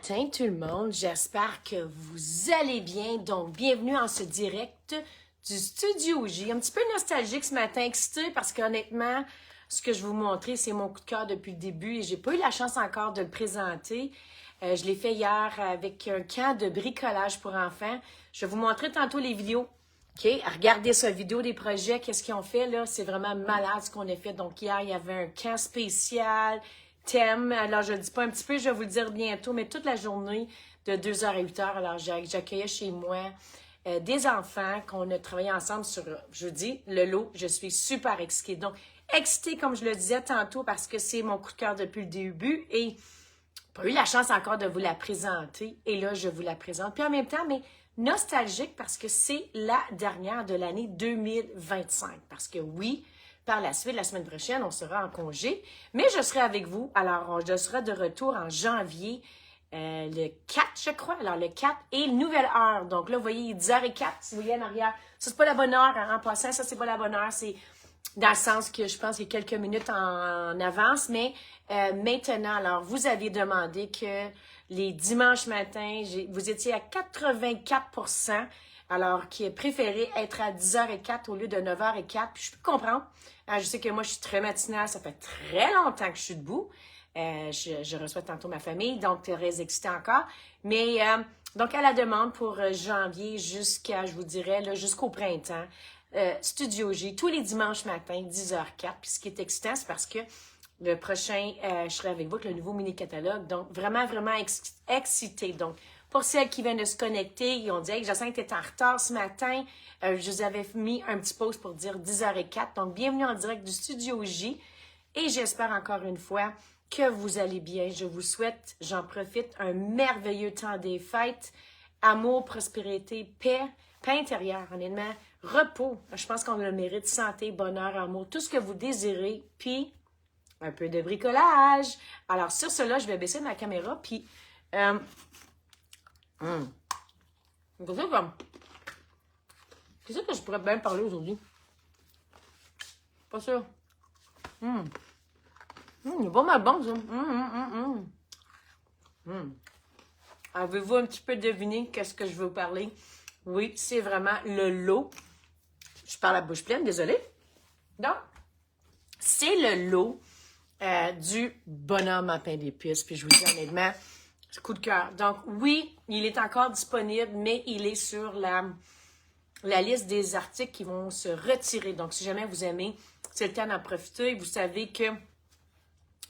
matin tout le monde, j'espère que vous allez bien. Donc, bienvenue en ce direct du Studio J. Un petit peu nostalgique ce matin, excitée parce qu'honnêtement, ce que je vais vous montrer, c'est mon coup de cœur depuis le début et j'ai pas eu la chance encore de le présenter. Je l'ai fait hier avec un camp de bricolage pour enfants. Je vais vous montrer tantôt les vidéos. OK? Regardez cette vidéo des projets, qu'est-ce qu'ils ont fait là. C'est vraiment malade ce qu'on a fait. Donc hier, il y avait un camp spécial, thème. Alors je ne le dis pas un petit peu, je vais vous le dire bientôt, mais toute la journée de 2h à 8h. Alors j'accueillais chez moi des enfants qu'on a travaillé ensemble sur, je vous dis, le lot. Je suis super excitée. Donc, excitée comme je le disais tantôt parce que c'est mon coup de cœur depuis le début et pas eu la chance encore de vous la présenter. Et là, je vous la présente. Puis en même temps, mais nostalgique parce que c'est la dernière de l'année 2025. Parce que oui, par la suite, la semaine prochaine, on sera en congé. Mais je serai avec vous. Alors, je serai de retour en janvier, le 4, je crois. Alors, le 4 et nouvelle heure. Donc là, vous voyez, 10h04, si vous voyez en arrière. Ça, c'est pas la bonne heure. Hein, en passant, ça, c'est pas la bonne heure. C'est dans le sens que je pense qu'il y a quelques minutes en avance. Mais maintenant, alors, vous avez demandé que les dimanches matins, vous étiez à 84%. Alors, qui est préféré être à 10h04 au lieu de 9h04. Puis je peux comprendre. Je sais que moi, je suis très matinale. Ça fait très longtemps que je suis debout. Je reçois tantôt ma famille, donc très excitée encore. Mais, donc, à la demande pour janvier jusqu'à, je vous dirais, là, jusqu'au printemps, Studio J, tous les dimanches matins, 10h04. Puis ce qui est excitant, c'est parce que le prochain, je serai avec vous avec le nouveau mini-catalogue. Donc, vraiment, vraiment excitée. Donc, pour celles qui viennent de se connecter, ils ont dit hey, « Jacinthe est en retard ce matin. Je vous avais mis un petit pause pour dire 10h04. Donc, bienvenue en direct du Studio J. Et j'espère encore une fois que vous allez bien. Je vous souhaite, j'en profite, un merveilleux temps des fêtes. Amour, prospérité, paix intérieure, honnêtement, repos. Je pense qu'on le mérite. Santé, bonheur, amour, tout ce que vous désirez. Puis, un peu de bricolage. Alors, sur cela, je vais baisser ma caméra. Puis, qu'est-ce que je pourrais bien parler aujourd'hui? Pas sûr. Il est pas mal bon, ça. Avez-vous un petit peu deviné qu'est-ce que je veux vous parler? Oui, c'est vraiment le lot. Je parle à bouche pleine, désolée. Donc, c'est le lot du bonhomme à pain d'épices. Puis je vous dis honnêtement, c'est coup de cœur. Donc, oui, il est encore disponible, mais il est sur la liste des articles qui vont se retirer. Donc, si jamais vous aimez, c'est le temps d'en profiter. Vous savez que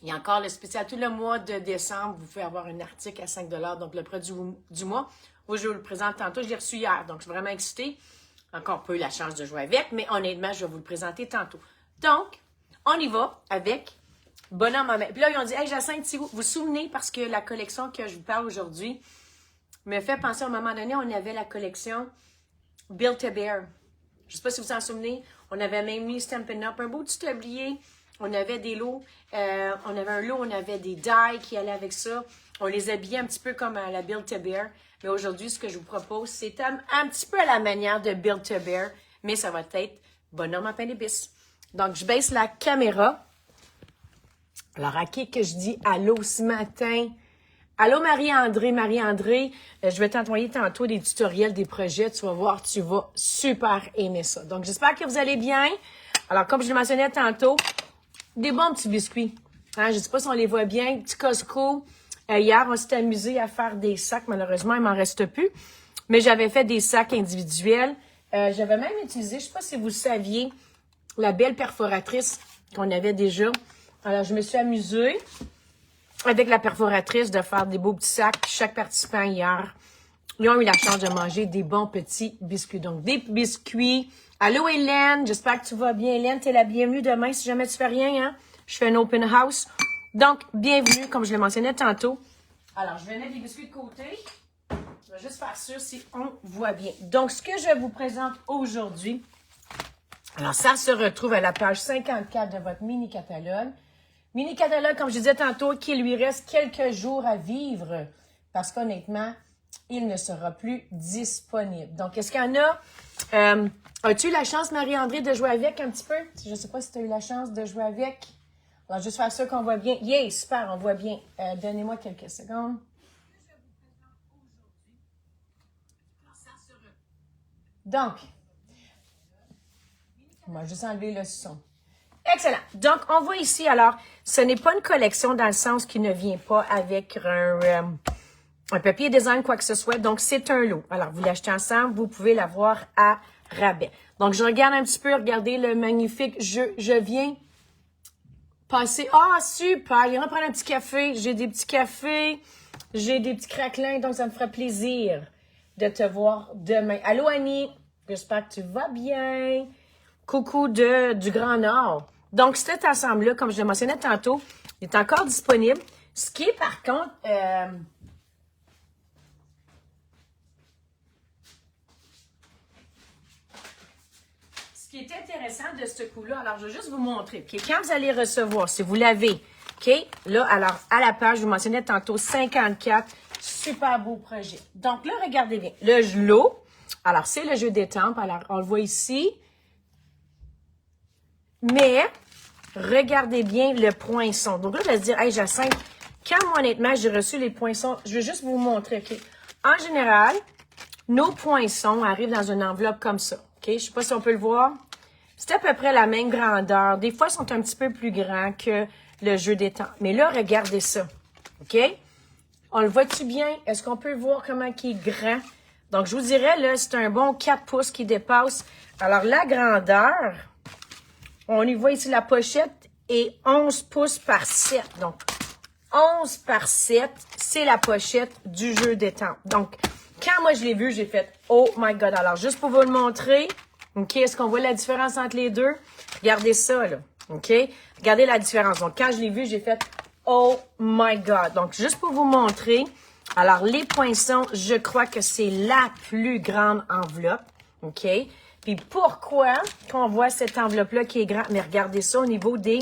il y a encore le spécial. Tout le mois de décembre, vous pouvez avoir un article à 5 $. Donc, le produit du mois. Moi, je vous le présente tantôt. Je l'ai reçu hier. Donc, je suis vraiment excitée. Encore pas eu la chance de jouer avec, mais honnêtement, je vais vous le présenter tantôt. Donc, on y va avec bonhomme à main. Puis là, ils ont dit, hey, Jacinthe, si vous vous souvenez, parce que la collection que je vous parle aujourd'hui me fait penser à un moment donné, on avait la collection Build-A-Bear. Je ne sais pas si vous vous en souvenez. On avait même mis Stampin' Up, un beau petit tablier. On avait des lots. On avait un lot, on avait des dies qui allaient avec ça. On les habillait un petit peu comme à la Build-A-Bear. Mais aujourd'hui, ce que je vous propose, c'est un petit peu à la manière de Build-A-Bear, mais ça va être bonhomme à pain d'épices. Donc, je baisse la caméra. Alors, à qui que je dis allô ce matin? Allô Marie-André, Marie-André, je vais t'envoyer tantôt des tutoriels, des projets. Tu vas voir, tu vas super aimer ça. Donc, j'espère que vous allez bien. Alors, comme je le mentionnais tantôt, des bons petits biscuits. Hein, je ne sais pas si on les voit bien. Petit Costco. Hier, on s'est amusé à faire des sacs. Malheureusement, il m'en reste plus. Mais j'avais fait des sacs individuels. J'avais même utilisé, je ne sais pas si vous le saviez, la belle perforatrice qu'on avait déjà. Alors, je me suis amusée avec la perforatrice de faire des beaux petits sacs. Chaque participant hier, ils ont eu la chance de manger des bons petits biscuits. Donc, des biscuits. Allô, Hélène. J'espère que tu vas bien. Hélène, t'es la bienvenue demain si jamais tu fais rien, hein. Je fais un open house. Donc, bienvenue, comme je le mentionnais tantôt. Alors, je vais mettre les biscuits de côté. Je vais juste faire sûr si on voit bien. Donc, ce que je vous présente aujourd'hui, alors, ça se retrouve à la page 54 de votre mini-catalogue. Mini-catalogue, comme je disais tantôt, qu'il lui reste quelques jours à vivre parce qu'honnêtement, il ne sera plus disponible. Donc, est-ce qu'il y en a? As-tu eu la chance, Marie-André, de jouer avec un petit peu? Je ne sais pas si tu as eu la chance de jouer avec. Alors, juste faire sûr qu'on voit bien. Yeah, super, on voit bien. Donnez-moi quelques secondes. Donc, on va juste enlever le son. Excellent. Donc, on voit ici, alors, ce n'est pas une collection dans le sens qu'il ne vient pas avec un papier design, quoi que ce soit. Donc, c'est un lot. Alors, vous l'achetez ensemble, vous pouvez l'avoir à rabais. Donc, je regarde un petit peu, regardez le magnifique. Je viens passer. Ah, super! Il va prendre un petit café. J'ai des petits cafés. J'ai des petits craquelins. Donc, ça me ferait plaisir de te voir demain. Allô, Annie? J'espère que tu vas bien. Coucou du Grand Nord. Donc, cet ensemble-là, comme je le mentionnais tantôt, il est encore disponible. Ce qui est, par contre... ce qui est intéressant de ce coup-là, alors je vais juste vous montrer. OK, quand vous allez recevoir, si vous l'avez, OK, là, alors, à la page, je vous mentionnais tantôt 54, super beau projet. Donc là, regardez bien. Le lot, alors c'est le jeu des tempes, alors on le voit ici. Mais, regardez bien le poinçon. Donc là, je vais se dire, hey, Jacinthe, quand moi, honnêtement, j'ai reçu les poinçons, je vais juste vous montrer, OK? En général, nos poinçons arrivent dans une enveloppe comme ça, OK? Je ne sais pas si on peut le voir. C'est à peu près la même grandeur. Des fois, ils sont un petit peu plus grands que le jeu des temps. Mais là, regardez ça, OK? On le voit-tu bien? Est-ce qu'on peut voir comment il est grand? Donc, je vous dirais, là, c'est un bon 4 pouces qui dépasse. Alors, la grandeur... On y voit ici la pochette est 11 pouces par 7. Donc, 11 par 7, c'est la pochette du jeu des temps. Donc, quand moi je l'ai vu, j'ai fait « Oh my God! » Alors, juste pour vous le montrer, OK, est-ce qu'on voit la différence entre les deux? Regardez ça, là, OK? Regardez la différence. Donc, quand je l'ai vu, j'ai fait « Oh my God! » Donc, juste pour vous montrer, alors, les poinçons, je crois que c'est la plus grande enveloppe, OK? Puis pourquoi qu'on voit cette enveloppe-là qui est grande? Mais regardez ça au niveau des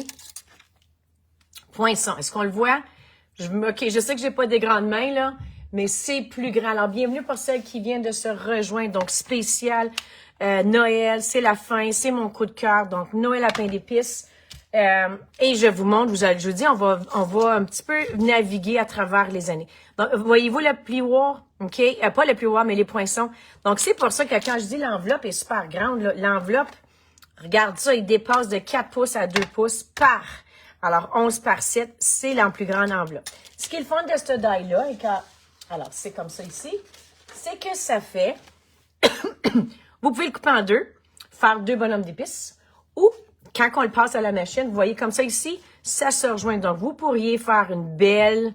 poinçons. Est-ce qu'on le voit? OK, je sais que j'ai pas des grandes mains, là, mais c'est plus grand. Alors, bienvenue pour celles qui viennent de se rejoindre. Donc, spécial Noël, c'est la fin, c'est mon coup de cœur. Donc, Noël à pain d'épices. Et je vous montre, je vous dis, on va un petit peu naviguer à travers les années. Donc, voyez-vous le plioir? OK? Pas le plioir, mais les poinçons. Donc, c'est pour ça que quand je dis l'enveloppe est super grande, l'enveloppe, regarde ça, il dépasse de 4 pouces à 2 pouces par. Alors, 11 par 7, c'est la plus grande enveloppe. Ce qui est le fun de cette die-là, alors, c'est comme ça ici, c'est que ça fait, vous pouvez le couper en deux, faire 2 bonhommes d'épices, ou quand on le passe à la machine, vous voyez comme ça ici, ça se rejoint. Donc, vous pourriez faire une belle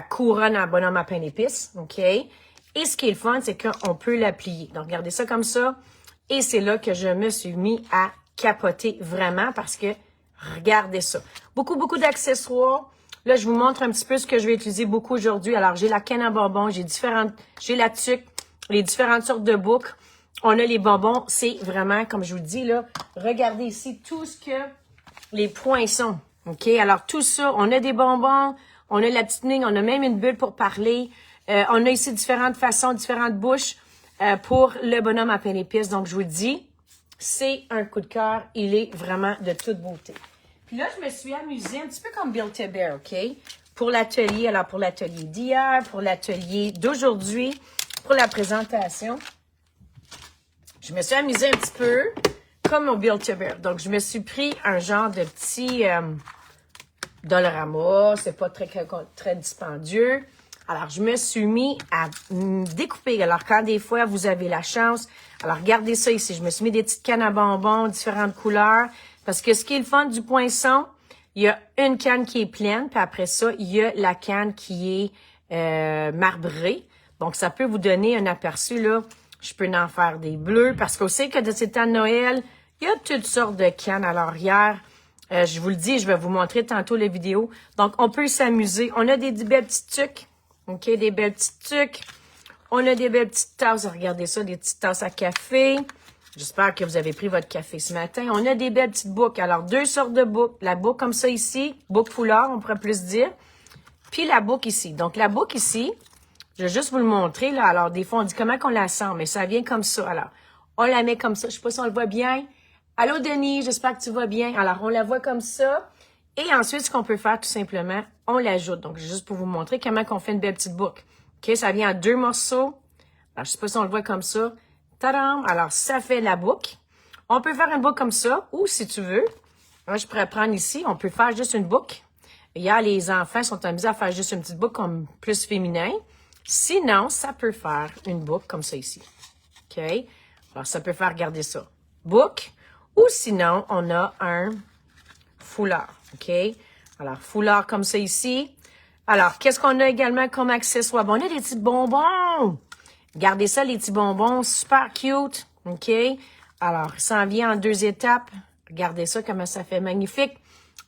couronne à bonhomme à pain d'épices, OK? Et ce qui est le fun, c'est qu'on peut la plier. Donc, regardez ça comme ça. Et c'est là que je me suis mis à capoter vraiment parce que, regardez ça. Beaucoup d'accessoires. Là, je vous montre un petit peu ce que je vais utiliser beaucoup aujourd'hui. Alors, j'ai la canne à bonbons, j'ai la tuque, les différentes sortes de boucles. On a les bonbons, c'est vraiment, comme je vous dis, là, regardez ici tout ce que les poinçons, OK? Alors, tout ça, on a des bonbons, on a la petite ligne, on a même une bulle pour parler. On a ici différentes façons, différentes bouches pour le bonhomme à pain d'épices. Donc, je vous le dis, c'est un coup de cœur. Il est vraiment de toute beauté. Puis là, je me suis amusée un petit peu comme Build-A-Bear, OK? Pour l'atelier, alors pour l'atelier d'hier, pour l'atelier d'aujourd'hui, pour la présentation. Je me suis amusée un petit peu comme au Build-A-Bear. Donc, je me suis pris un genre de petit Dollarama. C'est pas très dispendieux. Alors, je me suis mis à découper. Alors, quand des fois, vous avez la chance. Alors, regardez ça ici. Je me suis mis des petites cannes à bonbons, différentes couleurs. Parce que ce qui est le fun du poinçon, il y a une canne qui est pleine. Puis après ça, il y a la canne qui est marbrée. Donc, ça peut vous donner un aperçu, là. Je peux en faire des bleus parce qu'on sait que de ces temps de Noël, il y a toutes sortes de cannes à l'arrière. Je vous le dis, je vais vous montrer tantôt les vidéos. Donc, on peut s'amuser. On a des belles petites tuques. OK, des belles petites tuques. On a des belles petites tasses. Regardez ça, des petites tasses à café. J'espère que vous avez pris votre café ce matin. On a des belles petites boucles. Alors, 2 sortes de boucles. La boucle comme ça ici, boucle foulard, on pourrait plus dire. Puis la boucle ici. Donc, la boucle ici, je vais juste vous le montrer, là. Alors, des fois, on dit comment qu'on la sent, mais ça vient comme ça. Alors, on la met comme ça. Je sais pas si on le voit bien. Allô, Denis, j'espère que tu vas bien. Alors, on la voit comme ça. Et ensuite, ce qu'on peut faire, tout simplement, on l'ajoute. Donc, juste pour vous montrer comment on fait une belle petite boucle. OK, ça vient en 2 morceaux. Alors, je sais pas si on le voit comme ça. Tadam! Alors, ça fait la boucle. On peut faire une boucle comme ça, ou si tu veux, moi, je pourrais prendre ici, on peut faire juste une boucle. Hier, les enfants sont amusés à faire juste une petite boucle comme plus féminin. Sinon, ça peut faire une boucle comme ça ici. OK? Alors, ça peut faire, regarder ça. Boucle. Ou sinon, on a un foulard. OK? Alors, foulard comme ça ici. Alors, qu'est-ce qu'on a également comme accessoire? Bon, on a des petits bonbons. Regardez ça, les petits bonbons. Super cute. OK? Alors, ça en vient en 2 étapes. Regardez ça, comment ça fait magnifique.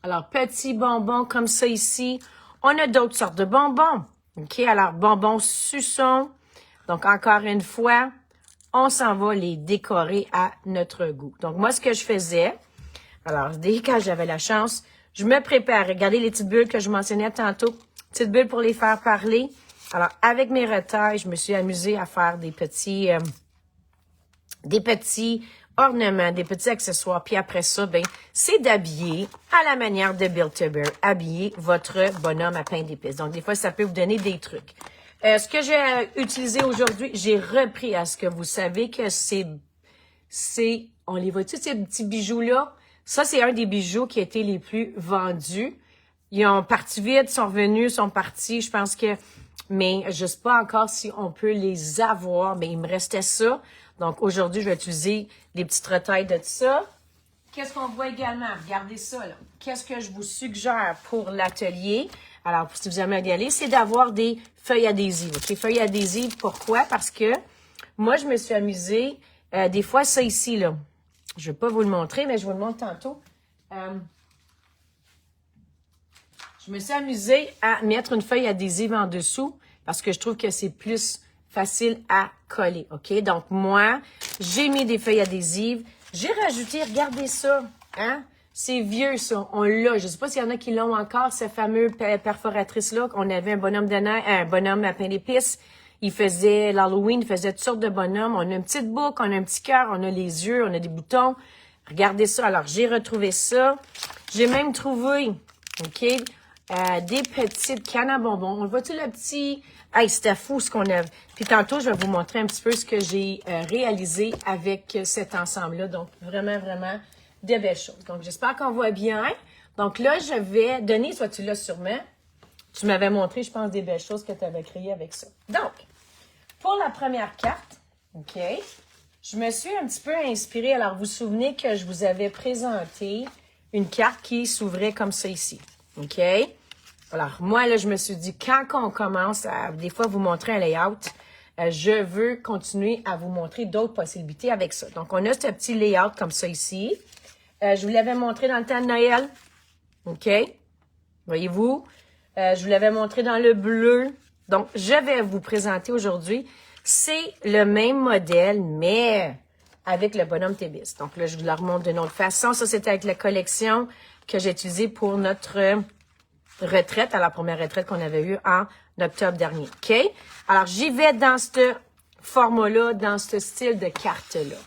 Alors, petits bonbons comme ça ici. On a d'autres sortes de bonbons. OK? Alors, bonbons suçons. Donc, encore une fois, on s'en va les décorer à notre goût. Donc, moi, ce que je faisais, alors, dès que j'avais la chance, je me prépare. Regardez les petites bulles que je mentionnais tantôt. Petites bulles pour les faire parler. Alors, avec mes retailles, je me suis amusée à faire des petits ornements, des petits accessoires. Puis après ça, ben, c'est d'habiller à la manière de Build-A-Bear. Habiller votre bonhomme à pain d'épices. Donc, des fois, ça peut vous donner des trucs. Ce que j'ai utilisé aujourd'hui, j'ai repris à ce que vous savez que on les voit tous ces petits bijoux-là. Ça, c'est un des bijoux qui a été les plus vendus. Ils ont parti vite, sont revenus, sont partis. Je pense que, mais je sais pas encore si on peut les avoir, mais il me restait ça. Donc, aujourd'hui, je vais utiliser des petites retailles de ça. Qu'est-ce qu'on voit également? Regardez ça, là. Qu'est-ce que je vous suggère pour l'atelier? Alors, si vous aimez y aller, c'est d'avoir des feuilles adhésives. OK? Feuilles adhésives, pourquoi? Parce que moi, je me suis amusée. Des fois, ça ici, là. Je ne vais pas vous le montrer, mais je vous le montre tantôt. Je me suis amusée à mettre une feuille adhésive en dessous parce que je trouve que c'est plus facile à coller. OK? Donc, moi, j'ai mis des feuilles adhésives. J'ai rajouté, regardez ça, hein? C'est vieux, ça. On l'a. Je ne sais pas s'il y en a qui l'ont encore, ce fameux perforatrice-là. On avait un bonhomme de neige, un bonhomme à pain d'épices. Il faisait l'Halloween, il faisait toutes sortes de bonhommes. On a une petite boucle, on a un petit cœur, on a les yeux, on a des boutons. Regardez ça. Alors, j'ai retrouvé ça. J'ai même trouvé, OK, des petites cannes à bonbons. On voit-tu le petit... Hey, c'était fou ce qu'on a. Puis tantôt, je vais vous montrer un petit peu ce que j'ai réalisé avec cet ensemble-là. Donc, vraiment, vraiment, de belles choses. Donc, j'espère qu'on voit bien. Donc là, je vais donner, soit-tu là sûrement, tu m'avais montré, je pense, des belles choses que tu avais créées avec ça. Donc, pour la première carte, OK, je me suis un petit peu inspirée. Alors, vous vous souvenez que je vous avais présenté une carte qui s'ouvrait comme ça ici. OK? Alors, moi, là, je me suis dit, quand on commence à, des fois, vous montrer un layout, je veux continuer à vous montrer d'autres possibilités avec ça. Donc, on a ce petit layout comme ça ici. Je vous l'avais montré dans le temps de Noël. OK? Voyez-vous? Je vous l'avais montré dans le bleu. Donc, je vais vous présenter aujourd'hui. C'est le même modèle, mais avec le bonhomme Tébis. Donc là, je vous la remonte d'une autre façon. Ça, c'était avec la collection que j'ai utilisée pour notre retraite, à la première retraite qu'on avait eue en octobre dernier. OK? Alors, j'y vais dans ce format-là, dans ce style de carte-là.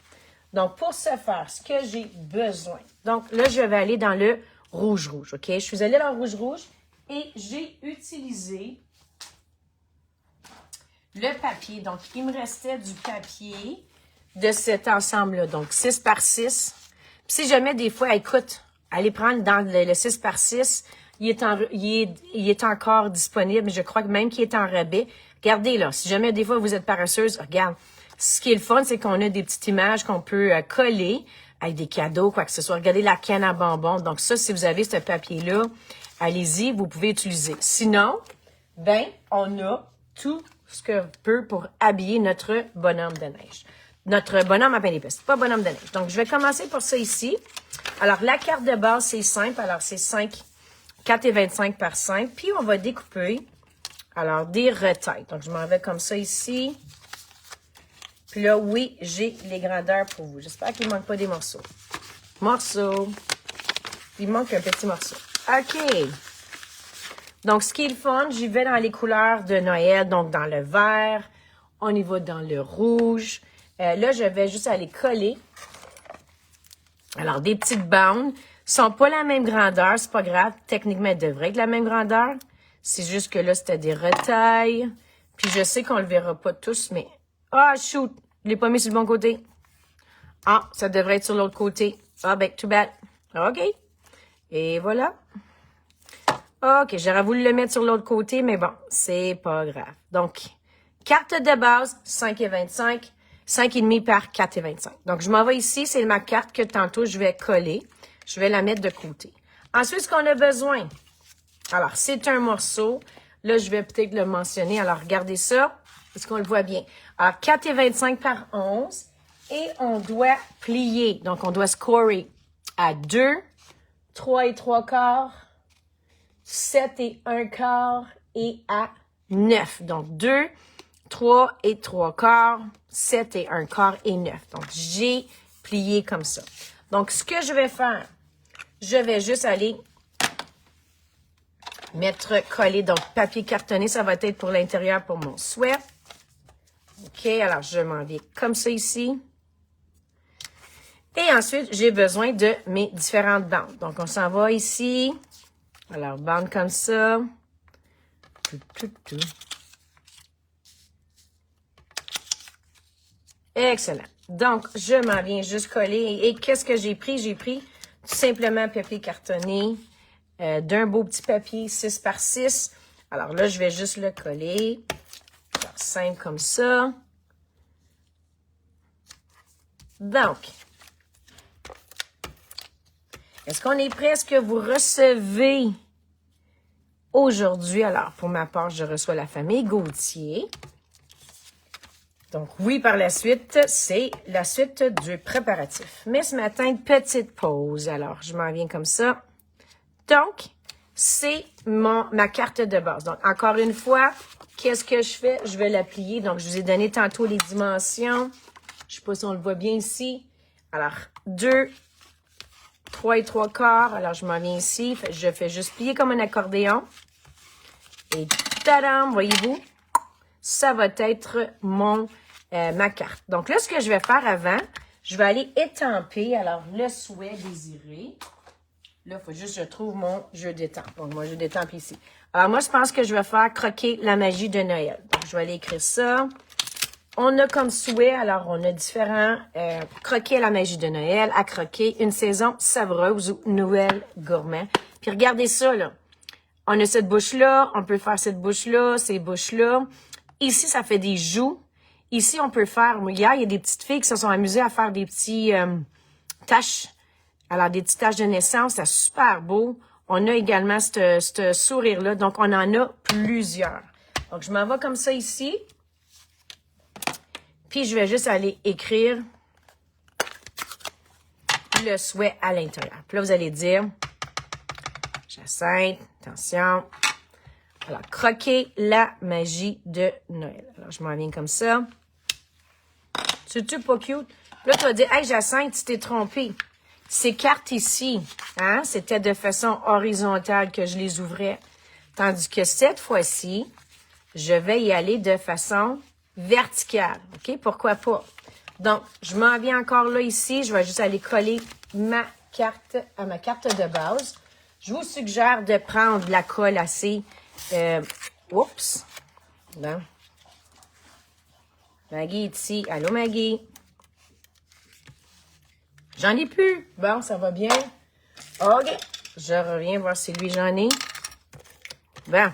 Donc, pour ce faire, ce que j'ai besoin. Donc, là, je vais aller dans le rouge-rouge. OK? Je suis allée dans le rouge-rouge et j'ai utilisé le papier. Donc, il me restait du papier de cet ensemble-là. Donc, 6 par 6. Puis, si jamais des fois, écoute, allez prendre dans le 6 par 6, il est encore disponible. Je crois que même qu'il est en rabais. Regardez là, si jamais des fois vous êtes paresseuse, regarde. Ce qui est le fun, c'est qu'on a des petites images qu'on peut coller avec des cadeaux, quoi que ce soit. Regardez la canne à bonbons. Donc ça, si vous avez ce papier-là, allez-y, vous pouvez utiliser. Sinon, ben, on a tout ce que peut pour habiller notre bonhomme de neige. Notre bonhomme à pain d'épices, pas bonhomme de neige. Donc, je vais commencer pour ça ici. Alors, la carte de base, c'est simple. Alors, c'est 4,25 par 5. Puis, on va découper, alors, des retailles. Donc, je m'en vais comme ça ici. Puis là, oui, j'ai les grandeurs pour vous. J'espère qu'il ne manque pas des morceaux. Morceaux. Il manque un petit morceau. OK. Donc, ce qui est le fun, j'y vais dans les couleurs de Noël. Donc, dans le vert. On y va dans le rouge. Là, je vais juste aller coller. Alors, des petites bandes. Sont pas la même grandeur, c'est pas grave. Techniquement, elles devraient être la même grandeur. C'est juste que là, c'était des retailles. Puis je sais qu'on le verra pas tous, mais... Ah, shoot! Je l'ai pas mis sur le bon côté. Ah, ça devrait être sur l'autre côté. Ah, ben, too bad. OK. Et voilà. OK, j'aurais voulu le mettre sur l'autre côté, mais bon, c'est pas grave. Donc, carte de base, 5,25. 5,5 par 4,25. Donc, je m'en vais ici. C'est ma carte que tantôt, je vais coller. Je vais la mettre de côté. Ensuite, ce qu'on a besoin. Alors, c'est un morceau. Là, je vais peut-être le mentionner. Alors, regardez ça. Est-ce qu'on le voit bien? Alors, 4,25 par 11. Et on doit plier. Donc, on doit scorer à 2, 3 et 3 quarts, 7 et 1 quart et à 9. Donc, 2, 3 et 3 quarts, 7 et 1 quart et 9. Donc, j'ai plié comme ça. Donc, ce que je vais faire, je vais juste aller mettre collé. Donc, papier cartonné, ça va être pour l'intérieur pour mon sweat. OK, alors je m'en vais comme ça ici. Et ensuite, j'ai besoin de mes différentes bandes. Donc, on s'en va ici. Alors, bande comme ça. Excellent. Donc, je m'en viens juste coller. Et qu'est-ce que j'ai pris? J'ai pris tout simplement papier cartonné d'un beau petit papier 6 par 6. Alors là, je vais juste le coller. Alors, simple comme ça. Donc, est-ce qu'on est prêt à ce que vous recevez aujourd'hui? Alors, pour ma part, je reçois la famille Gauthier. Donc, oui, par la suite, c'est la suite du préparatif. Mais ce matin, petite pause. Alors, je m'en viens comme ça. Donc, c'est ma carte de base. Donc, encore une fois, qu'est-ce que je fais? Je vais la plier. Donc, je vous ai donné tantôt les dimensions. Je ne sais pas si on le voit bien ici. Alors, 2, 3 et 3 quarts. Alors, je m'en viens ici. Je fais juste plier comme un accordéon. Et tadam, voyez-vous, ça va être ma carte. Donc là, ce que je vais faire avant, je vais aller étamper, alors, le souhait désiré. Là, il faut juste que je trouve mon jeu d'étampe. Donc, mon jeu d'étampe ici. Alors, moi, je pense que je vais faire croquer la magie de Noël. Donc, je vais aller écrire ça. On a comme souhait, alors, on a différents croquer la magie de Noël, à croquer une saison savoureuse ou Noël gourmand. Puis, regardez ça, là. On a cette bouche-là, on peut faire cette bouche-là, ces bouches-là. Ici, ça fait des joues. Ici, on peut faire, hier, il y a des petites filles qui se sont amusées à faire des petits taches. Alors, des petites taches de naissance, c'est super beau. On a également ce sourire-là, donc on en a plusieurs. Donc, je m'en vais comme ça ici. Puis, je vais juste aller écrire le souhait à l'intérieur. Puis là, vous allez dire, Jacinthe, attention. Alors, croquer la magie de Noël. Alors, je m'en viens comme ça. C'est-tu pas cute? Là, tu vas dire, hey, Jacinthe, tu t'es trompée. Ces cartes ici, hein, c'était de façon horizontale que je les ouvrais. Tandis que cette fois-ci, je vais y aller de façon verticale. OK? Pourquoi pas? Donc, je m'en viens encore là ici. Je vais juste aller coller ma carte à ma carte de base. Je vous suggère de prendre de la colle assez... oups! Là. Maggie est ici. Allô, Maggie? J'en ai plus. Bon, ça va bien. OK. Je reviens voir si lui j'en ai. Bon.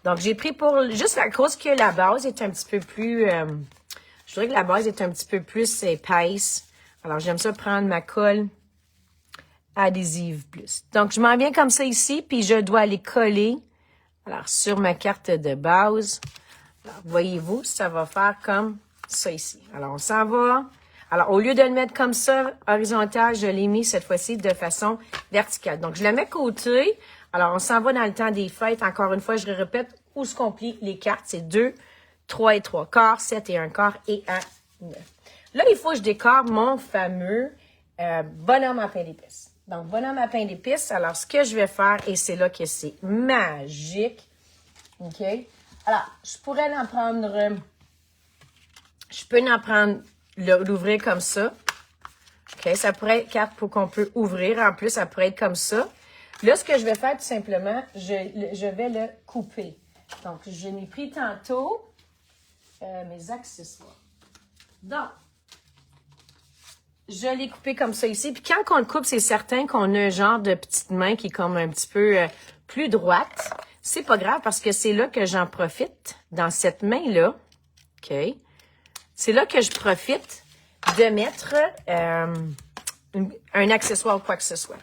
Donc, j'ai pris pour... Juste à cause que la base est un petit peu plus... je dirais que la base est un petit peu plus épaisse. Alors, j'aime ça prendre ma colle adhésive plus. Donc, je m'en viens comme ça ici, puis je dois aller coller, alors, sur ma carte de base. Alors, voyez-vous, ça va faire comme ça ici. Alors, on s'en va. Alors, au lieu de le mettre comme ça, horizontal, je l'ai mis cette fois-ci de façon verticale. Donc, je la mets côté. Alors, on s'en va dans le temps des fêtes. Encore une fois, je répète, où se complient les cartes. C'est 2, 3 et 3 quarts, 7 et 1 quart et à 9. Là, il faut que je décore mon fameux bonhomme à pain d'épices. Donc, bonhomme à pain d'épices. Alors, ce que je vais faire, et c'est là que c'est magique. OK? Alors, je pourrais en prendre... je peux en prendre... l'ouvrir comme ça. OK? Ça pourrait être carte pour qu'on peut ouvrir. En plus, ça pourrait être comme ça. Là, ce que je vais faire, tout simplement, je vais le couper. Donc, je n'ai pris tantôt mes accessoires. Donc, je l'ai coupé comme ça ici. Puis quand on le coupe, c'est certain qu'on a un genre de petite main qui est comme un petit peu plus droite. C'est pas grave parce que c'est là que j'en profite, dans cette main-là. OK? C'est là que je profite de mettre un accessoire ou quoi que ce soit.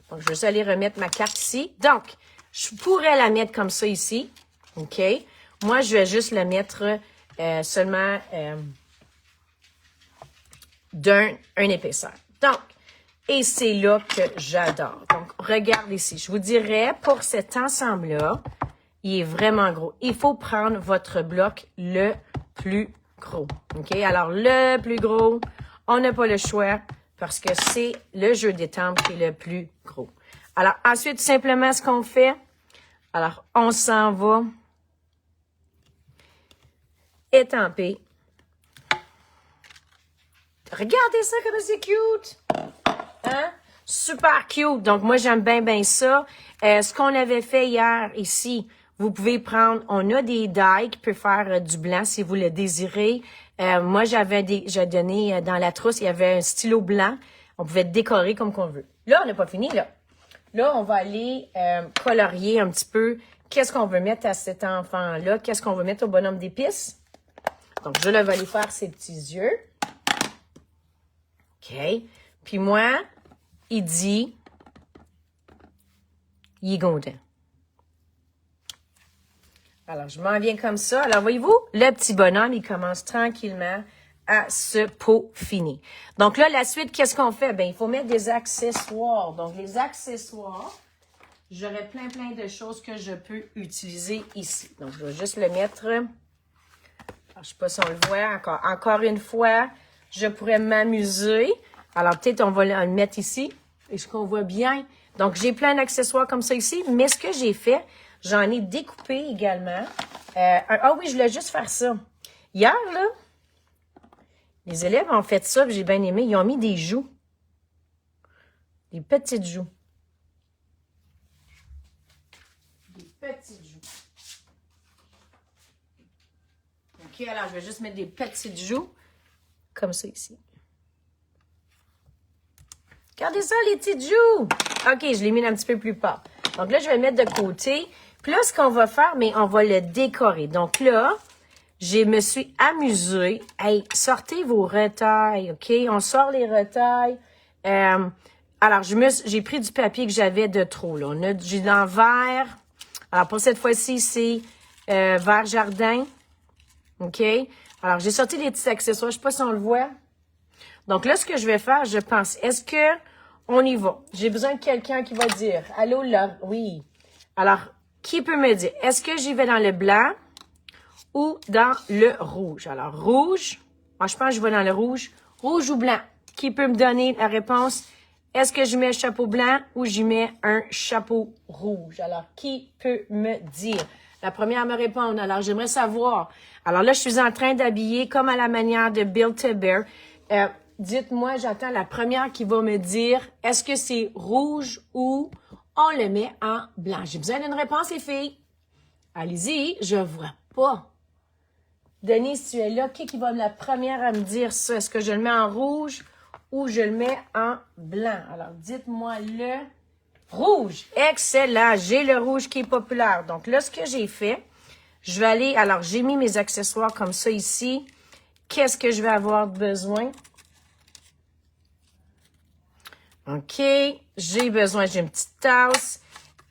Donc, je vais juste aller remettre ma carte ici. Donc, je pourrais la mettre comme ça ici. OK? Moi, je vais juste la mettre seulement d'un épaisseur. Donc, et c'est là que j'adore. Donc, regarde ici. Je vous dirais, pour cet ensemble-là, il est vraiment gros. Il faut prendre votre bloc le plus gros. OK? Alors, le plus gros, on n'a pas le choix parce que c'est le jeu d'étampe qui est le plus gros. Alors, ensuite, simplement, ce qu'on fait, alors, on s'en va étamper. Regardez ça, comme c'est cute! Hein? Super cute! Donc, moi, j'aime bien ça. Ce qu'on avait fait hier, ici, vous pouvez prendre, on a des die qui peuvent faire du blanc si vous le désirez. Moi, j'ai donné dans la trousse, il y avait un stylo blanc. On pouvait décorer comme qu'on veut. Là, on n'a pas fini, là. Là, on va aller colorier un petit peu. Qu'est-ce qu'on veut mettre à cet enfant-là? Qu'est-ce qu'on veut mettre au bonhomme d'épices? Donc, je vais aller faire ses petits yeux. OK. Puis moi, il dit, il est content. Alors, je m'en viens comme ça. Alors, voyez-vous, le petit bonhomme, il commence tranquillement à se peaufiner. Donc là, la suite, qu'est-ce qu'on fait? Ben, il faut mettre des accessoires. Donc, les accessoires, j'aurai plein de choses que je peux utiliser ici. Donc, je vais juste le mettre. Alors, je ne sais pas si on le voit. Encore une fois, je pourrais m'amuser. Alors, peut-être on va le mettre ici. Est-ce qu'on voit bien? Donc, j'ai plein d'accessoires comme ça ici. Mais ce que j'ai fait, j'en ai découpé également. Ah oui, je voulais juste faire ça. Hier, là, les élèves ont fait ça, j'ai bien aimé. Ils ont mis des joues. Des petites joues. Des petites joues. OK, alors je vais juste mettre des petites joues. Comme ça ici. Regardez ça, les petites joues! OK, je l'ai mis un petit peu plus bas. Donc là, je vais le mettre de côté. Puis là, ce qu'on va faire, mais on va le décorer. Donc là, je me suis amusée. Hey, sortez vos retailles, OK? On sort les retailles. Alors, j'ai pris du papier que j'avais de trop, là. J'ai dans vert. Alors, pour cette fois-ci, c'est vert jardin. OK? Alors, j'ai sorti les petits accessoires. Je ne sais pas si on le voit. Donc là, ce que je vais faire, je pense, est-ce que on y va? J'ai besoin de quelqu'un qui va dire, allô, là, oui. Alors, qui peut me dire, est-ce que j'y vais dans le blanc ou dans le rouge? Alors, rouge, moi, je pense que je vais dans le rouge. Rouge ou blanc? Qui peut me donner la réponse? Est-ce que je mets un chapeau blanc ou j'y mets un chapeau rouge? Alors, qui peut me dire? La première à me répondre. Alors, j'aimerais savoir. Alors là, je suis en train d'habiller comme à la manière de Build-A-Bear. Dites-moi, j'attends la première qui va me dire, est-ce que c'est rouge ou on le met en blanc? J'ai besoin d'une réponse, les filles. Allez-y, je vois pas. Denise, tu es là. Qui va être la première à me dire ça? Est-ce que je le mets en rouge ou je le mets en blanc? Alors, dites-moi le rouge. Excellent. J'ai le rouge qui est populaire. Donc là, ce que j'ai fait, je vais aller... Alors, j'ai mis mes accessoires comme ça ici. Qu'est-ce que je vais avoir besoin? OK. J'ai besoin d'une petite tasse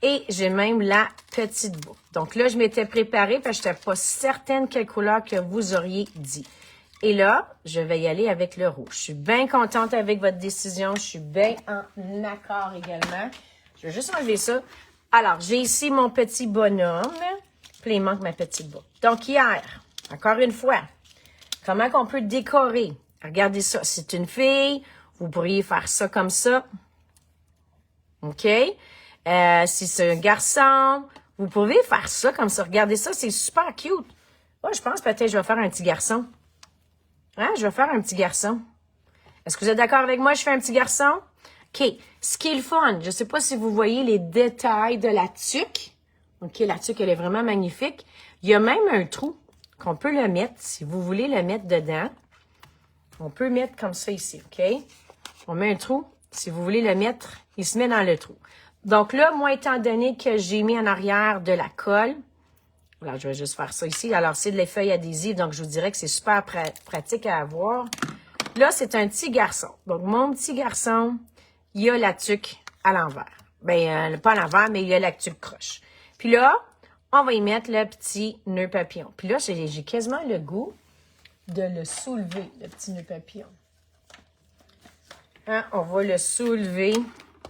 et j'ai même la petite boucle. Donc là, je m'étais préparée parce que je n'étais pas certaine quelle couleur que vous auriez dit. Et là, je vais y aller avec le rouge. Je suis bien contente avec votre décision. Je suis bien en accord également. Je vais juste enlever ça. Alors, j'ai ici mon petit bonhomme. Puis il manque ma petite boucle. Donc hier, encore une fois, comment qu'on peut décorer? Regardez ça. C'est une fille. Vous pourriez faire ça comme ça. OK? Si c'est un garçon, vous pouvez faire ça comme ça. Regardez ça, c'est super cute. Oh, je pense peut-être que je vais faire un petit garçon. Hein? Je vais faire un petit garçon. Est-ce que vous êtes d'accord avec moi? Je fais un petit garçon? OK. Ce qui est le fun, je ne sais pas si vous voyez les détails de la tuque. OK, la tuque, elle est vraiment magnifique. Il y a même un trou qu'on peut le mettre, si vous voulez le mettre dedans. On peut mettre comme ça ici, OK? On met un trou. Si vous voulez le mettre, il se met dans le trou. Donc là, moi, étant donné que j'ai mis en arrière de la colle, alors je vais juste faire ça ici. Alors, c'est de les feuilles adhésives, donc je vous dirais que c'est super pratique à avoir. Là, c'est un petit garçon. Donc, mon petit garçon, il a la tuque à l'envers. Ben, pas à l'envers, mais il a la tuque croche. Puis là, on va y mettre le petit nœud papillon. Puis là, j'ai quasiment le goût de le soulever, le petit nœud papillon. Hein, on va le soulever.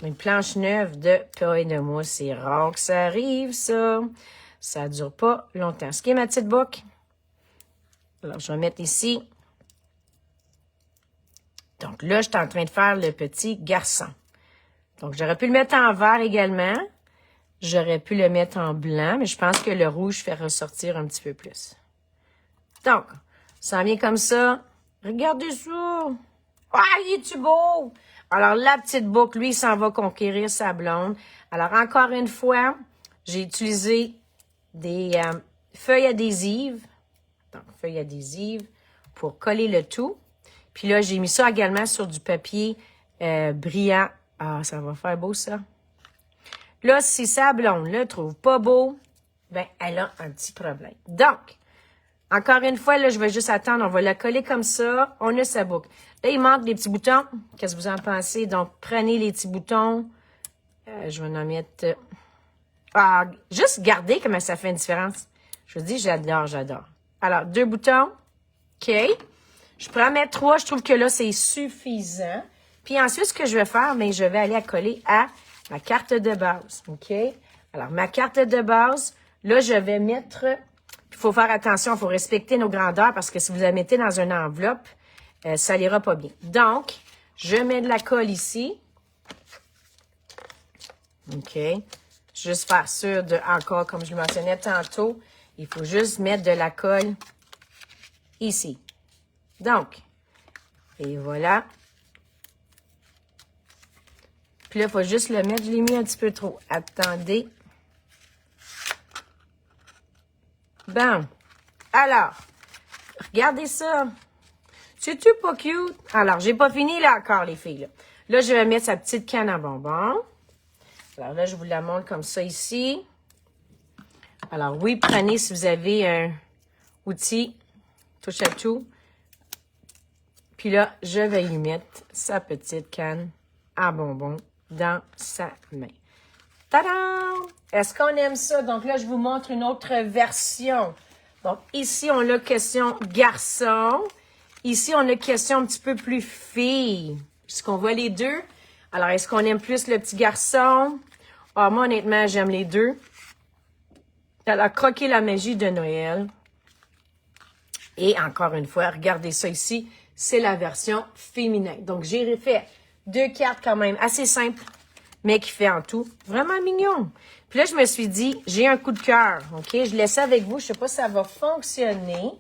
Une planche neuve de paille de mousse. C'est rare que ça arrive, ça. Ça ne dure pas longtemps. Ce qui est ma petite boucle. Alors, je vais mettre ici. Donc là, je suis en train de faire le petit garçon. Donc, j'aurais pu le mettre en vert également. J'aurais pu le mettre en blanc, mais je pense que le rouge fait ressortir un petit peu plus. Donc, ça vient comme ça. Regardez ça! Ah, il est-tu beau? Alors, la petite boucle, lui, il s'en va conquérir sa blonde. Alors, encore une fois, j'ai utilisé des feuilles adhésives. Donc, feuilles adhésives pour coller le tout. Puis là, j'ai mis ça également sur du papier brillant. Ah, ça va faire beau, ça. Là, si sa blonde le trouve pas beau, ben, elle a un petit problème. Donc, encore une fois, là, je vais juste attendre. On va la coller comme ça. On a sa boucle. Là, il manque des petits boutons. Qu'est-ce que vous en pensez? Donc, prenez les petits boutons. Je vais en mettre... juste regardez comment ça fait une différence. Je vous dis, j'adore. Alors, 2 boutons. OK. Je pourrais en mettre 3. Je trouve que là, c'est suffisant. Puis ensuite, ce que je vais faire, mais je vais aller coller à ma carte de base. OK? Alors, ma carte de base, là, je vais mettre... Il faut faire attention, il faut respecter nos grandeurs parce que si vous la mettez dans une enveloppe, ça n'ira pas bien. Donc, je mets de la colle ici. OK. Juste faire sûr de, encore, comme je le mentionnais tantôt, il faut juste mettre de la colle ici. Donc, et voilà. Puis là, il faut juste le mettre. Je l'ai mis un petit peu trop. Attendez. Bon. Alors, regardez ça. C'est-tu pas cute? Alors, j'ai pas fini là encore, les filles. Là, je vais mettre sa petite canne à bonbons. Alors là, je vous la montre comme ça ici. Alors oui, prenez si vous avez un outil touche à tout. Puis là, je vais lui mettre sa petite canne à bonbons dans sa main. Tadam! Est-ce qu'on aime ça? Donc là, je vous montre une autre version. Donc ici, on a question garçon. Ici, on a question un petit peu plus fille. Est-ce qu'on voit les deux? Alors, est-ce qu'on aime plus le petit garçon? Ah, moi, honnêtement, j'aime les deux. Alors, croquer la magie de Noël. Et encore une fois, regardez ça ici. C'est la version féminine. Donc, j'ai fait 2 cartes quand même assez simples, mais qui fait en tout vraiment mignon. Puis là, je me suis dit, j'ai un coup de cœur, OK? Je laisse ça avec vous. Je ne sais pas si ça va fonctionner.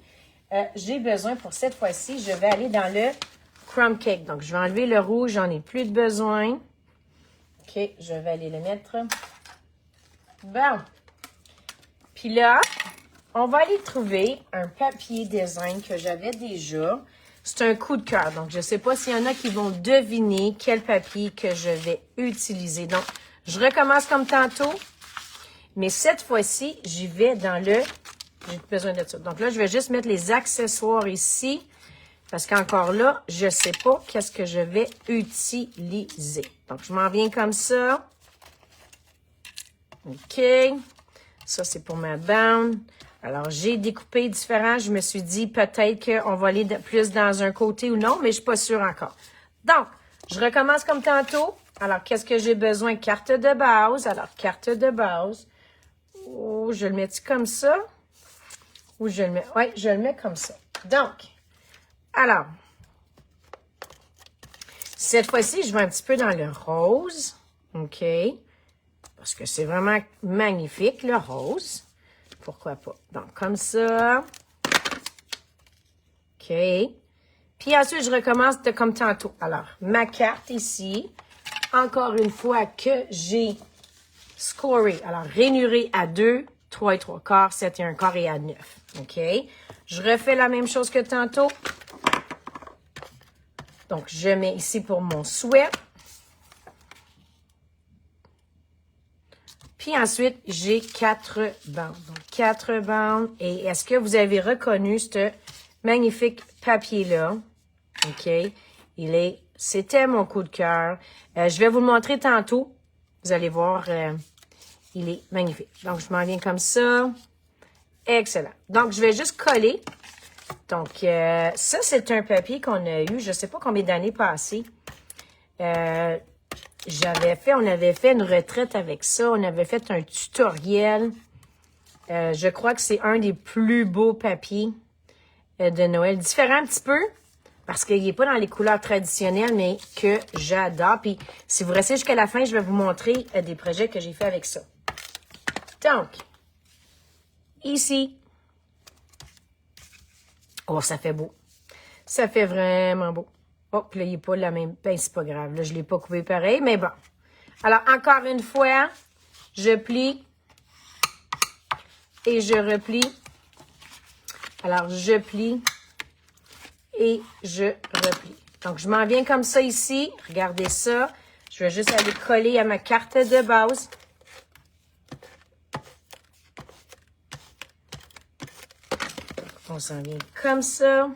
J'ai besoin, pour cette fois-ci, je vais aller dans le crumb cake. Donc, je vais enlever le rouge. J'en ai plus de besoin. OK, je vais aller le mettre. Bon. Puis là, on va aller trouver un papier design que j'avais déjà. C'est un coup de cœur. Donc, je ne sais pas s'il y en a qui vont deviner quel papier que je vais utiliser. Donc, je recommence comme tantôt. Mais cette fois-ci, j'y vais dans le... J'ai besoin de ça. Donc là, je vais juste mettre les accessoires ici. Parce qu'encore là, je ne sais pas qu'est-ce que je vais utiliser. Donc, je m'en viens comme ça. OK. Ça, c'est pour ma bande. Alors, j'ai découpé différent. Je me suis dit peut-être qu'on va aller plus dans un côté ou non, mais je ne suis pas sûre encore. Donc, je recommence comme tantôt. Alors, qu'est-ce que j'ai besoin? Carte de base. Alors, carte de base. Oh, je le mets comme ça? Ou je le mets... Oui, je le mets comme ça. Donc, alors, cette fois-ci, je vais un petit peu dans le rose. OK. Parce que c'est vraiment magnifique, le rose. Pourquoi pas? Donc, comme ça. OK. Puis ensuite, je recommence comme tantôt. Alors, ma carte ici. Encore une fois que j'ai scoré. Alors, rainuré à 2, 3 et 3 quarts, 7 et 1 quart et à 9. OK. Je refais la même chose que tantôt. Donc, je mets ici pour mon souhait. Puis ensuite, j'ai 4 bandes. Donc, 4 bandes. Et est-ce que vous avez reconnu ce magnifique papier-là? OK. C'était mon coup de cœur. Je vais vous le montrer tantôt. Vous allez voir, il est magnifique. Donc, je m'en viens comme ça. Excellent. Donc, je vais juste coller. Donc, ça, c'est un papier qu'on a eu, je ne sais pas combien d'années passées. On avait fait une retraite avec ça. On avait fait un tutoriel. Je crois que c'est un des plus beaux papiers de Noël. Différent un petit peu, parce qu'il n'est pas dans les couleurs traditionnelles, mais que j'adore. Puis, si vous restez jusqu'à la fin, je vais vous montrer des projets que j'ai fait avec ça. Donc, ici. Oh, ça fait beau. Ça fait vraiment beau. Oh, puis là, il n'est pas la même. Ben, c'est pas grave. Là, je ne l'ai pas coupé pareil, mais bon. Alors, encore une fois, je plie et je replie. Alors, je plie et je replie. Donc, je m'en viens comme ça ici. Regardez ça. Je vais juste aller coller à ma carte de base. On s'en vient comme ça.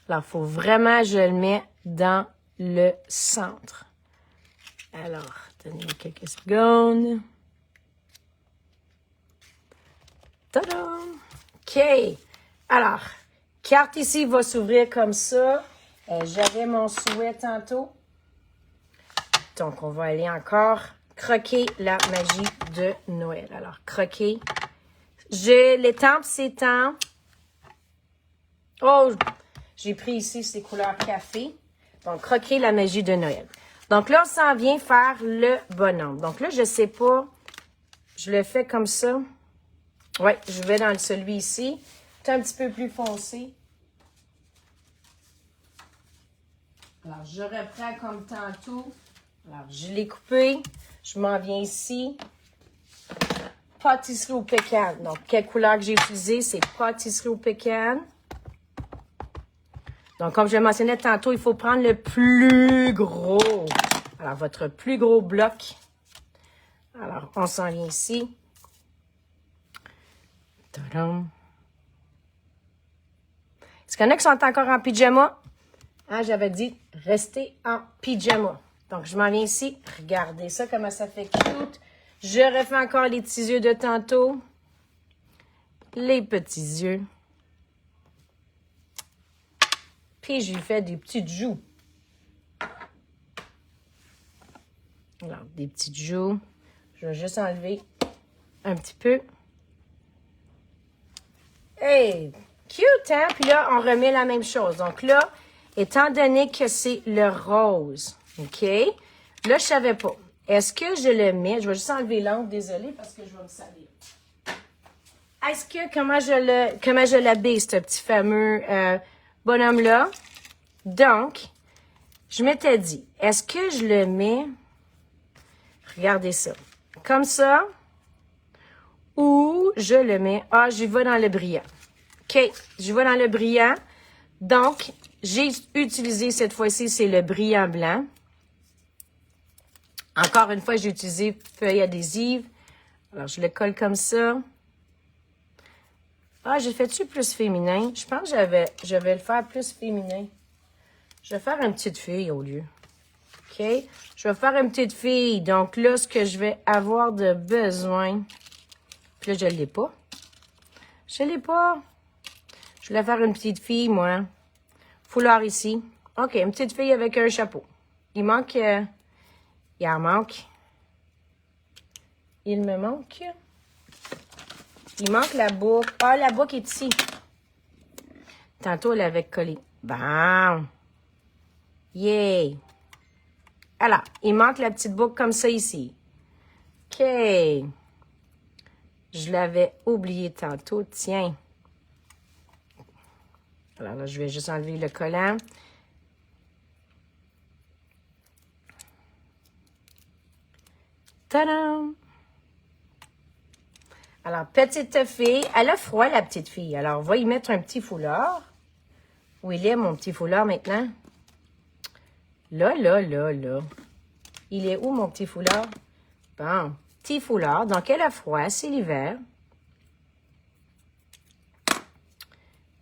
Alors, il faut vraiment que je le mette dans le centre. Alors, donnez-moi quelques secondes. Tada! OK. Alors, carte ici va s'ouvrir comme ça. J'avais mon souhait tantôt. Donc, on va aller encore croquer la magie de Noël. Alors, croquer. L'étampe s'étend. Oh, j'ai pris ici ces couleurs café. Donc, croquer la magie de Noël. Donc là, on s'en vient faire le bonhomme. Donc là, je ne sais pas. Je le fais comme ça. Oui, je vais dans celui ici. C'est un petit peu plus foncé. Alors, je reprends comme tantôt. Alors, je l'ai coupé. Je m'en viens ici. Pâtisserie au pécan. Donc, quelle couleur que j'ai utilisée? C'est pâtisserie au pécan. Donc, comme je le mentionnais tantôt, il faut prendre le plus gros. Alors, votre plus gros bloc. Alors, on s'en vient ici. Tadam. Est-ce qu'il y en a qui sont encore en pyjama? Hein, j'avais dit, restez en pyjama. Donc, je m'en viens ici. Regardez ça, comment ça fait cute. Je refais encore les petits yeux de tantôt. Les petits yeux. Puis, je lui fais des petites joues. Alors, des petites joues. Je vais juste enlever un petit peu. Hey! Cute, hein? Puis là, on remet la même chose. Donc là, étant donné que c'est le rose, OK? Là, je savais pas. Est-ce que je le mets? Je vais juste enlever l'encre, désolée, parce que je vais me salir. Est-ce que, comment je l'habille, ce petit fameux bonhomme-là? Donc, je m'étais dit, est-ce que je le mets, regardez ça, comme ça, ou je le mets, j'y vais dans le brillant. OK, j'y vais dans le brillant. Donc, j'ai utilisé cette fois-ci, c'est le brillant blanc. Encore une fois, j'ai utilisé feuille adhésive. Alors, je le colle comme ça. J'ai fait-tu plus féminin? Je pense que je vais le faire plus féminin. Je vais faire une petite fille au lieu. OK? Je vais faire une petite fille. Donc là, ce que je vais avoir de besoin... Puis là, je ne l'ai pas. Je ne l'ai pas. Je voulais faire une petite fille, moi. Foulard ici. OK, une petite fille avec un chapeau. Il manque... il en manque. Il me manque... Il manque la boucle. La boucle est ici. Tantôt, elle avait collé. Bam! Yay! Alors, il manque la petite boucle comme ça ici. OK. Je l'avais oublié tantôt. Tiens. Alors là, je vais juste enlever le collant. Tadam! Alors, petite fille. Elle a froid, la petite fille. Alors, on va y mettre un petit foulard. Où il est, mon petit foulard, maintenant? Là, là, là, là. Il est où mon petit foulard? Bon, petit foulard. Donc, elle a froid, c'est l'hiver.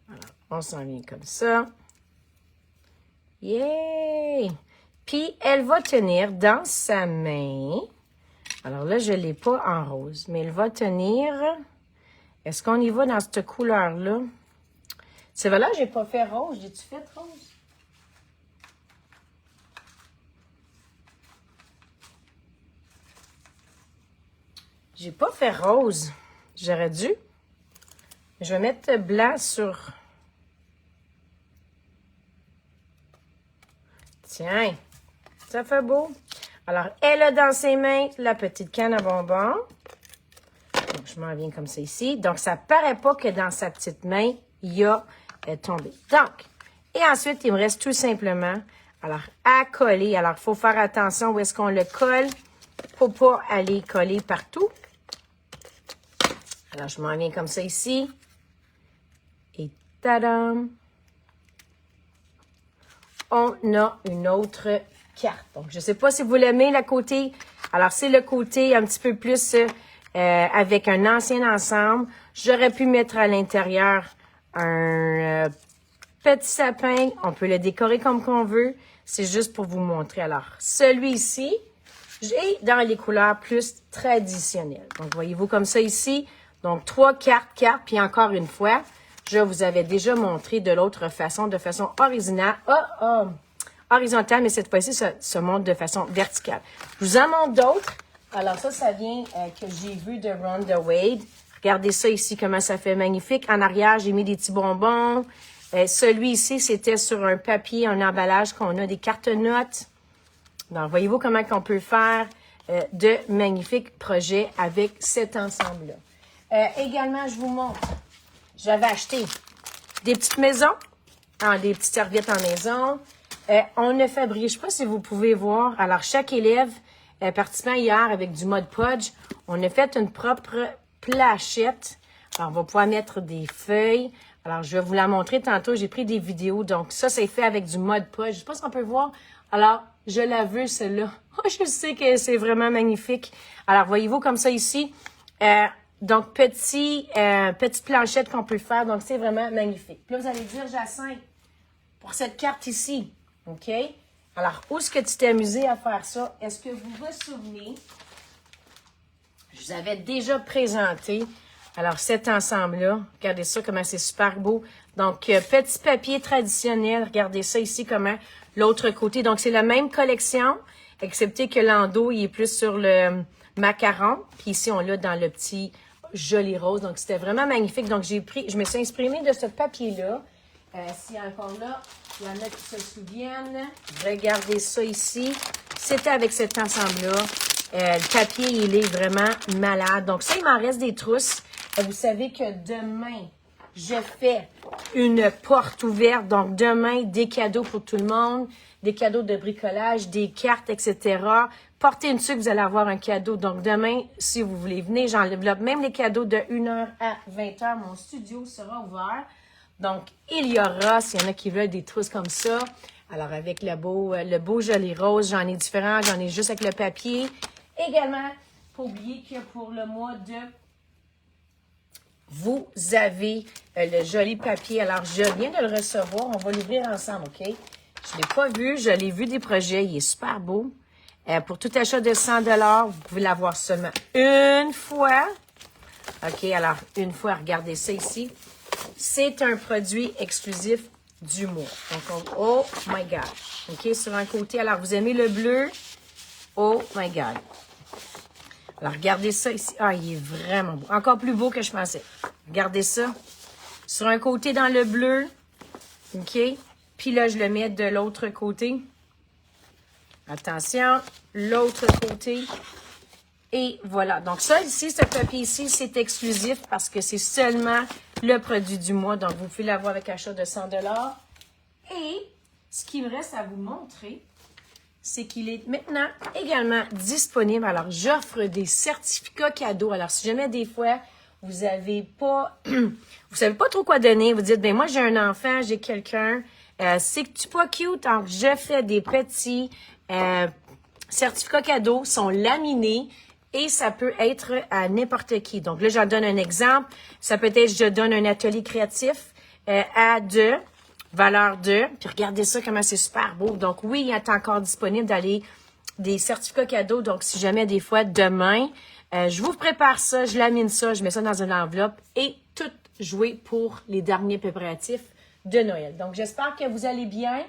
Voilà, on s'en vient comme ça. Yay! Puis, elle va tenir dans sa main. Alors là, je ne l'ai pas en rose, mais elle va tenir... Est-ce qu'on y va dans cette couleur-là? C'est vrai, là, j'ai pas fait rose. J'ai-tu fait rose? J'ai pas fait rose. J'aurais dû. Je vais mettre blanc sur... Tiens, ça fait beau. Alors, elle a dans ses mains la petite canne à bonbons. Donc, je m'en viens comme ça ici. Donc, ça paraît pas que dans sa petite main, il y a tombé. Donc, et ensuite, il me reste tout simplement, alors, à coller. Alors, il faut faire attention où est-ce qu'on le colle. Faut pas aller coller partout. Alors, je m'en viens comme ça ici. Et tadam! On a une autre carte. Donc, je ne sais pas si vous l'aimez, la côté. Alors, c'est le côté un petit peu plus avec un ancien ensemble. J'aurais pu mettre à l'intérieur un petit sapin. On peut le décorer comme qu'on veut. C'est juste pour vous montrer. Alors, celui-ci, j'ai dans les couleurs plus traditionnelles. Donc, voyez-vous comme ça ici. Donc, 3 cartes, puis encore une fois, je vous avais déjà montré de l'autre façon, de façon horizontale, mais cette fois-ci, ça se montre de façon verticale. Je vous en montre d'autres. Alors ça vient que j'ai vu de Rhonda Wade. Regardez ça ici, comment ça fait magnifique. En arrière, j'ai mis des petits bonbons. Celui ici, c'était sur un papier, un emballage qu'on a, des cartes-notes. Donc, voyez-vous comment on peut faire de magnifiques projets avec cet ensemble-là. Également, je vous montre, j'avais acheté des petites maisons, des petites serviettes en maison. On a fabriqué, je ne sais pas si vous pouvez voir, alors chaque élève participant hier avec du Mod Podge, on a fait une propre plachette. Alors, on va pouvoir mettre des feuilles. Alors, je vais vous la montrer tantôt. J'ai pris des vidéos. Donc, ça, c'est fait avec du Mod Podge. Je ne sais pas si on peut voir. Alors, je la veux, celle-là. Oh, je sais que c'est vraiment magnifique. Alors, voyez-vous comme ça ici. Donc, petite planchette qu'on peut faire. Donc, c'est vraiment magnifique. Puis là, vous allez dire, Jacinthe, pour cette carte ici, OK? Alors, où est-ce que tu t'es amusé à faire ça? Est-ce que vous vous souvenez? Je vous avais déjà présenté, alors, cet ensemble-là. Regardez ça, comment c'est super beau. Donc, petit papier traditionnel. Regardez ça ici, comment l'autre côté. Donc, c'est la même collection, excepté que l'endos, il est plus sur le macaron. Puis ici, on l'a dans le petit joli rose. Donc, c'était vraiment magnifique. Donc, je me suis inspirée de ce papier-là. S'il y a encore là, il y en a qui se souviennent. Regardez ça ici. C'était avec cet ensemble-là. Le papier, il est vraiment malade. Donc, ça, il m'en reste des trousses. Vous savez que demain, je fais une porte ouverte. Donc, demain, des cadeaux pour tout le monde. Des cadeaux de bricolage, des cartes, etc. Portez une sucre, vous allez avoir un cadeau. Donc, demain, si vous voulez venir, j'enveloppe même les cadeaux de 1h à 20h. Mon studio sera ouvert. Donc, il y aura, s'il y en a qui veulent des trousses comme ça. Alors, avec le beau joli rose, j'en ai différents. J'en ai juste avec le papier. Également, pas oublier que pour le mois de... Vous avez le joli papier. Alors, je viens de le recevoir. On va l'ouvrir ensemble, OK? Je ne l'ai pas vu. Je l'ai vu des projets. Il est super beau. Pour tout achat de 100 $, vous pouvez l'avoir seulement une fois. OK, alors, une fois, regardez ça ici. C'est un produit exclusif du mois. Donc, oh my God. OK, sur un côté. Alors, vous aimez le bleu? Oh my God. Alors, regardez ça ici. Ah, il est vraiment beau. Encore plus beau que je pensais. Regardez ça. Sur un côté dans le bleu. OK. Puis là, je le mets de l'autre côté. Attention. L'autre côté. Et voilà. Donc, ça ici, ce papier ici, c'est exclusif parce que c'est seulement le produit du mois. Donc, vous pouvez l'avoir avec achat de 100 $. Et ce qui me reste à vous montrer, c'est qu'il est maintenant également disponible. Alors, j'offre des certificats cadeaux. Alors, si jamais des fois, vous avez pas, vous savez pas trop quoi donner, vous dites, ben moi j'ai un enfant, j'ai quelqu'un, c'est-tu pas cute? Alors, je fais des petits certificats cadeaux, sont laminés et ça peut être à n'importe qui. Donc là, j'en donne un exemple. Ça peut être, je donne un atelier créatif à 2, valeur 2. Puis regardez ça, comment c'est super beau. Donc oui, il est encore disponible d'aller des certificats cadeaux. Donc si jamais des fois, demain, je vous prépare ça, je lamine ça, je mets ça dans une enveloppe et tout joué pour les derniers préparatifs de Noël. Donc, j'espère que vous allez bien.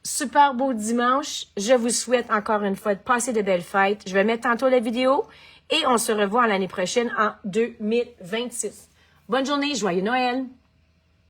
Super beau dimanche. Je vous souhaite encore une fois de passer de belles fêtes. Je vais mettre tantôt la vidéo et on se revoit l'année prochaine en 2026. Bonne journée, joyeux Noël!